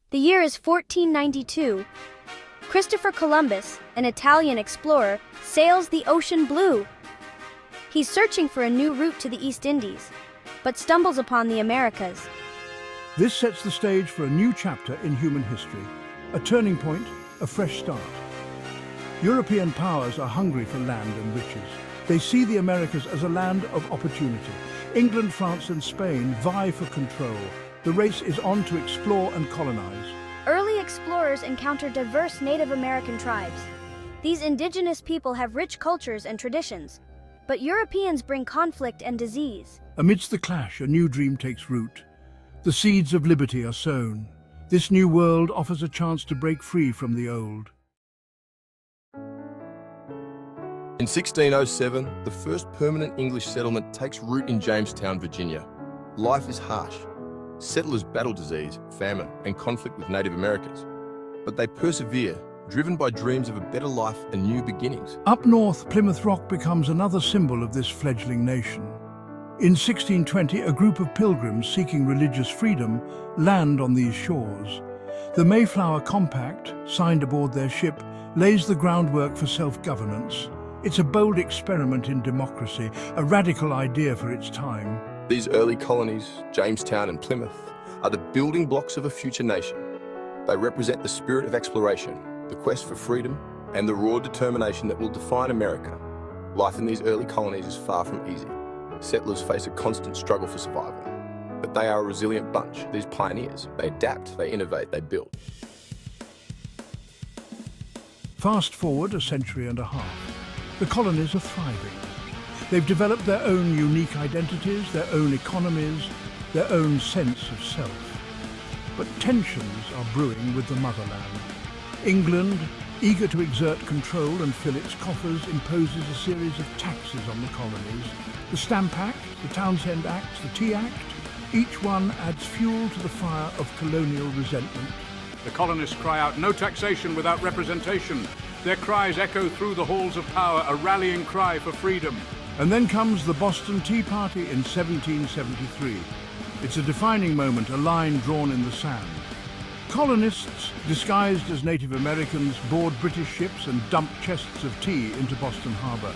The year is 1492. Christopher Columbus, an Italian explorer, sails the ocean blue. He's searching for a new route to the East Indies, but stumbles upon the Americas. This sets the stage for a new chapter in human history, a turning point, a fresh start. European powers are hungry for land and riches. They see the Americas as a land of opportunity. England, France, and Spain vie for control. The race is on to explore and colonize. Early explorers encounter diverse Native American tribes. These indigenous people have rich cultures and traditions, but Europeans bring conflict and disease. Amidst the clash, a new dream takes root. The seeds of liberty are sown. This new world offers a chance to break free from the old. In 1607, the first permanent English settlement takes root in Jamestown, Virginia. Life is harsh. Settlers battle disease, famine, and conflict with Native Americans. But they persevere, driven by dreams of a better life and new beginnings. Up north, Plymouth Rock becomes another symbol of this fledgling nation. In 1620, a group of pilgrims seeking religious freedom land on these shores. The Mayflower Compact, signed aboard their ship, lays the groundwork for self-governance. It's a bold experiment in democracy, a radical idea for its time. These early colonies, Jamestown and Plymouth, are the building blocks of a future nation. They represent the spirit of exploration, the quest for freedom, and the raw determination that will define America. Life in these early colonies is far from easy. Settlers face a constant struggle for survival. But they are a resilient bunch, these pioneers. They adapt, they innovate, they build. Fast forward a century and a half. The colonies are thriving. They've developed their own unique identities, their own economies, their own sense of self. But tensions are brewing with the motherland. England, eager to exert control and fill its coffers, imposes a series of taxes on the colonies. The Stamp Act, the Townshend Act, the Tea Act, each one adds fuel to the fire of colonial resentment. The colonists cry out, "No taxation without representation." Their cries echo through the halls of power, a rallying cry for freedom. And then comes the Boston Tea Party in 1773. It's a defining moment, a line drawn in the sand. Colonists, disguised as Native Americans, board British ships and dump chests of tea into Boston Harbor.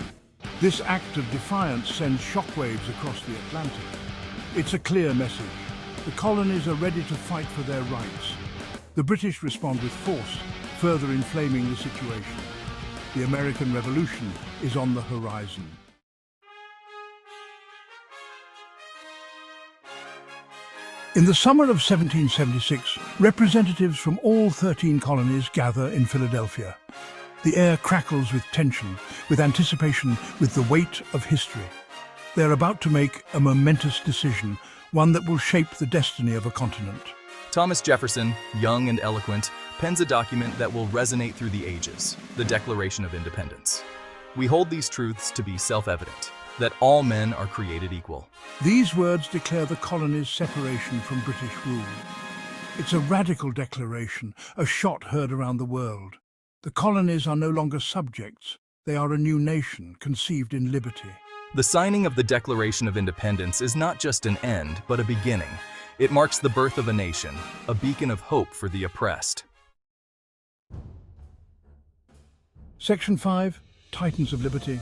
This act of defiance sends shockwaves across the Atlantic. It's a clear message. The colonies are ready to fight for their rights. The British respond with force, further inflaming the situation. The American Revolution is on the horizon. In the summer of 1776, representatives from all 13 colonies gather in Philadelphia. The air crackles with tension, with anticipation, with the weight of history. They're about to make a momentous decision, one that will shape the destiny of a continent. Thomas Jefferson, young and eloquent, pens a document that will resonate through the ages, the Declaration of Independence. We hold these truths to be self-evident, that all men are created equal. These words declare the colonies' separation from British rule. It's a radical declaration, a shot heard around the world. The colonies are no longer subjects. They are a new nation, conceived in liberty. The signing of the Declaration of Independence is not just an end, but a beginning. It marks the birth of a nation, a beacon of hope for the oppressed. Section 5, Titans of Liberty.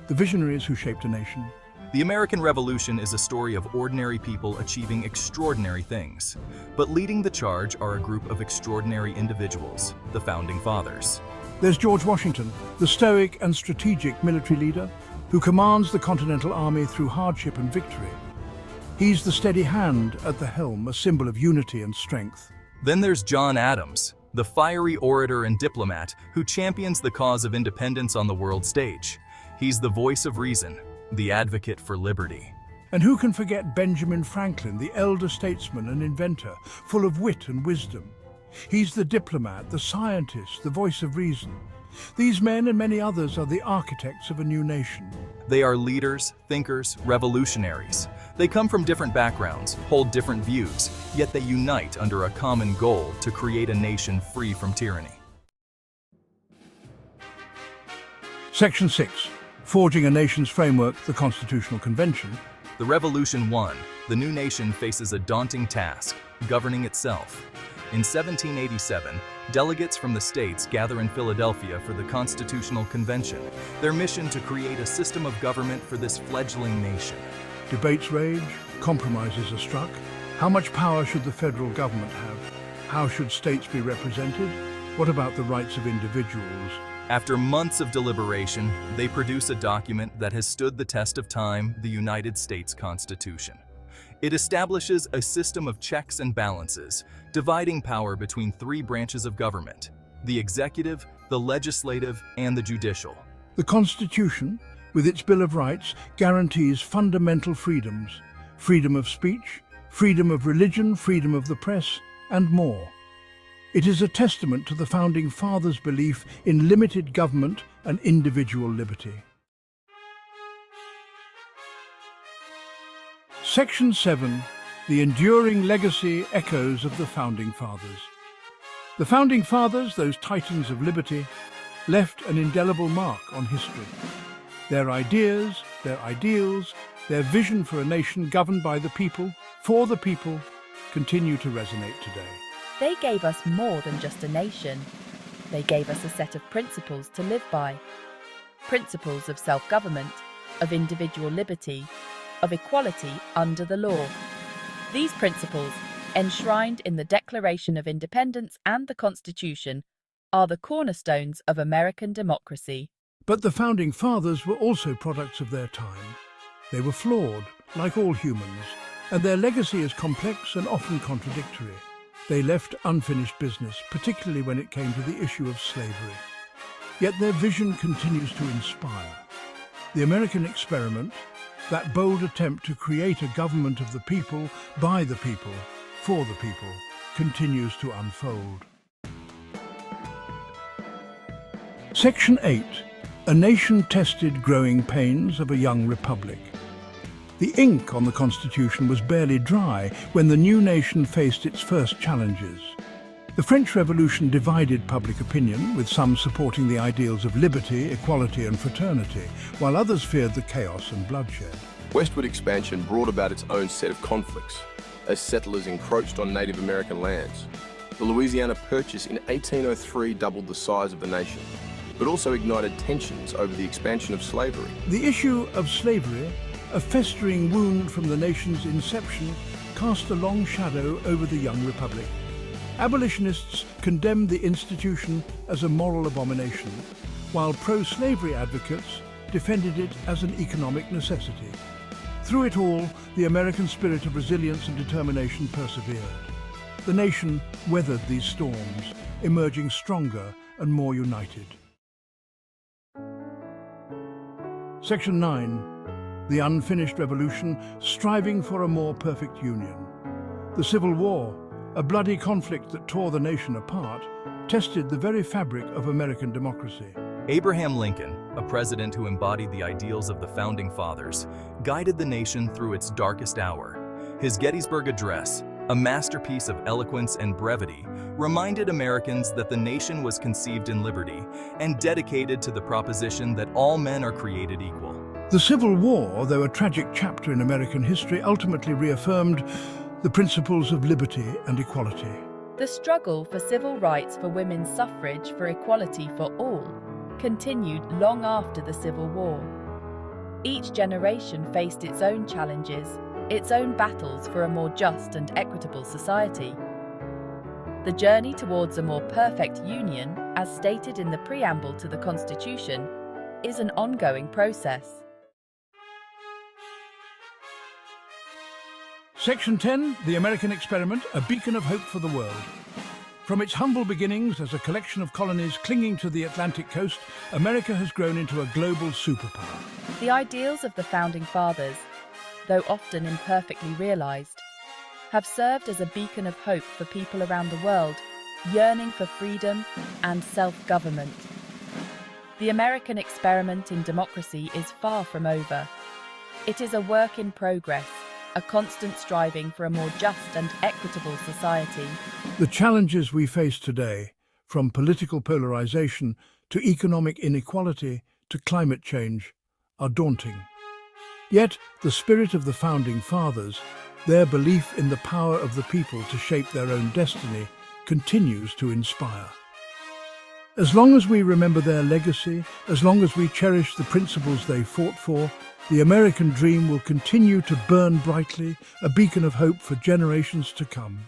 The visionaries who shaped a nation. The American Revolution is a story of ordinary people achieving extraordinary things. But leading the charge are a group of extraordinary individuals, the Founding Fathers. There's George Washington, the stoic and strategic military leader who commands the Continental Army through hardship and victory. He's the steady hand at the helm, a symbol of unity and strength. Then there's John Adams, the fiery orator and diplomat who champions the cause of independence on the world stage. He's the voice of reason, the advocate for liberty. And who can forget Benjamin Franklin, the elder statesman and inventor, full of wit and wisdom? He's the diplomat, the scientist, the voice of reason. These men and many others are the architects of a new nation. They are leaders, thinkers, revolutionaries. They come from different backgrounds, hold different views, yet they unite under a common goal to create a nation free from tyranny. Section 6. Forging a nation's framework, the Constitutional Convention. The revolution won. The new nation faces a daunting task, governing itself. In 1787, delegates from the states gather in Philadelphia for the Constitutional Convention, their mission to create a system of government for this fledgling nation. Debates rage, compromises are struck. How much power should the federal government have? How should states be represented? What about the rights of individuals? After months of deliberation, they produce a document that has stood the test of time, the United States Constitution. It establishes a system of checks and balances, dividing power between three branches of government: the executive, the legislative, and the judicial. The Constitution, with its Bill of Rights, guarantees fundamental freedoms: freedom of speech, freedom of religion, freedom of the press, and more. It is a testament to the Founding Fathers' belief in limited government and individual liberty. Section 7. The enduring legacy echoes of the Founding Fathers. The Founding Fathers, those titans of liberty, left an indelible mark on history. Their ideas, their ideals, their vision for a nation governed by the people, for the people, continue to resonate today. They gave us more than just a nation. They gave us a set of principles to live by. Principles of self-government, of individual liberty, of equality under the law. These principles, enshrined in the Declaration of Independence and the Constitution, are the cornerstones of American democracy. But the Founding Fathers were also products of their time. They were flawed, like all humans, and their legacy is complex and often contradictory. They left unfinished business, particularly when it came to the issue of slavery. Yet their vision continues to inspire. The American experiment, that bold attempt to create a government of the people, by the people, for the people, continues to unfold. Section 8. A nation tested growing pains of a young republic. The ink on the Constitution was barely dry when the new nation faced its first challenges. The French Revolution divided public opinion, with some supporting the ideals of liberty, equality and fraternity, while others feared the chaos and bloodshed. Westward expansion brought about its own set of conflicts as settlers encroached on Native American lands. The Louisiana Purchase in 1803 doubled the size of the nation, but also ignited tensions over the expansion of slavery. The issue of slavery, a festering wound from the nation's inception, cast a long shadow over the young republic. Abolitionists condemned the institution as a moral abomination, while pro-slavery advocates defended it as an economic necessity. Through it all, the American spirit of resilience and determination persevered. The nation weathered these storms, emerging stronger and more united. Section 9. The unfinished revolution, striving for a more perfect union. The Civil War, a bloody conflict that tore the nation apart, tested the very fabric of American democracy. Abraham Lincoln, a president who embodied the ideals of the Founding Fathers, guided the nation through its darkest hour. His Gettysburg Address, a masterpiece of eloquence and brevity, reminded Americans that the nation was conceived in liberty and dedicated to the proposition that all men are created equal. The Civil War, though a tragic chapter in American history, ultimately reaffirmed the principles of liberty and equality. The struggle for civil rights, for women's suffrage, for equality for all, continued long after the Civil War. Each generation faced its own challenges, its own battles for a more just and equitable society. The journey towards a more perfect union, as stated in the preamble to the Constitution, is an ongoing process. Section 10, The American Experiment, a beacon of hope for the world. From its humble beginnings as a collection of colonies clinging to the Atlantic coast, America has grown into a global superpower. The ideals of the Founding Fathers, though often imperfectly realized, have served as a beacon of hope for people around the world yearning for freedom and self-government. The American experiment in democracy is far from over. It is a work in progress, a constant striving for a more just and equitable society. The challenges we face today, from political polarization to economic inequality to climate change, are daunting. Yet, the spirit of the Founding Fathers, their belief in the power of the people to shape their own destiny, continues to inspire. As long as we remember their legacy, as long as we cherish the principles they fought for, the American dream will continue to burn brightly, a beacon of hope for generations to come.